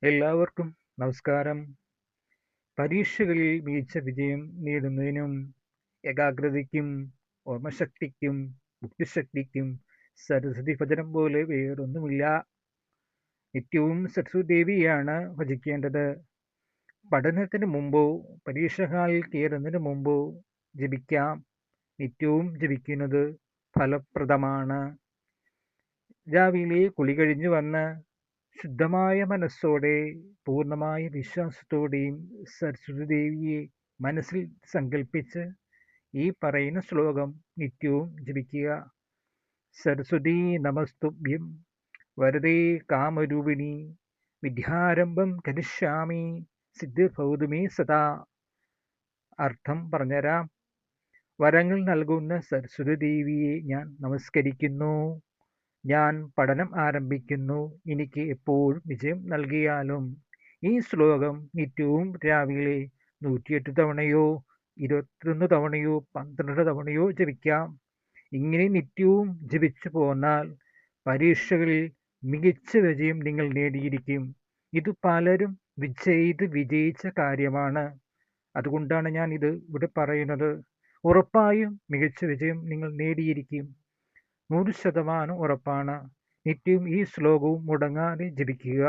എല്ലാവർക്കും നമസ്കാരം. പരീക്ഷകളിൽ മികച്ച വിജയം നേടുന്നതിനും ഏകാഗ്രതയ്ക്കും ഓർമ്മശക്തിക്കും ബുദ്ധിശക്തിക്കും സരസ്വതി ഭജനം പോലെ വേറൊന്നുമില്ല. നിത്യവും സരസ്വതി ദേവിയാണ് ഭജിക്കേണ്ടത്. പഠനത്തിന് മുമ്പോ പരീക്ഷ ഹാളിൽ കയറുന്നതിന് മുമ്പോ ജപിക്കാം. നിത്യവും ജപിക്കുന്നത് ഫലപ്രദമാണ്. രാവിലെ കുളി കഴിഞ്ഞു വന്ന് ശുദ്ധമായ മനസ്സോടെ പൂർണ്ണമായ വിശ്വാസത്തോടെയും സരസ്വതി ദേവിയെ മനസ്സിൽ സങ്കല്പിച്ച് ഈ പറയുന്ന ശ്ലോകം നിത്യവും ജപിക്കുക. സരസ്വതീ നമസ്തുഭ്യം വരദേ കാമരൂപിണി വിദ്യാരംഭം കരിഷ്യാമി സിദ്ധിർഭവതുമേ സദാ. അർത്ഥം പറഞ്ഞുതരാം. വരങ്ങൾ നൽകുന്ന സരസ്വതി ദേവിയെ ഞാൻ നമസ്കരിക്കുന്നു. ഞാൻ പഠനം ആരംഭിക്കുന്നു. എനിക്ക് എപ്പോഴും വിജയം നൽകിയാലും. ഈ ശ്ലോകം നിത്യവും രാവിലെ 108 തവണയോ 21 തവണയോ 12 തവണയോ ജപിക്കാം. ഇങ്ങനെ നിത്യവും ജപിച്ചു പോന്നാൽ പരീക്ഷകളിൽ മികച്ച വിജയം നിങ്ങൾ നേടിയിരിക്കും. ഇത് പലരും വിജയിച്ച കാര്യമാണ്. അതുകൊണ്ടാണ് ഞാൻ ഇത് ഇവിടെ പറയുന്നത്. ഉറപ്പായും മികച്ച വിജയം നിങ്ങൾ നേടിയിരിക്കും. 100% ഉറപ്പാണ്. നിത്യവും ഈ ശ്ലോകവും മുടങ്ങാതെ ജപിക്കുക.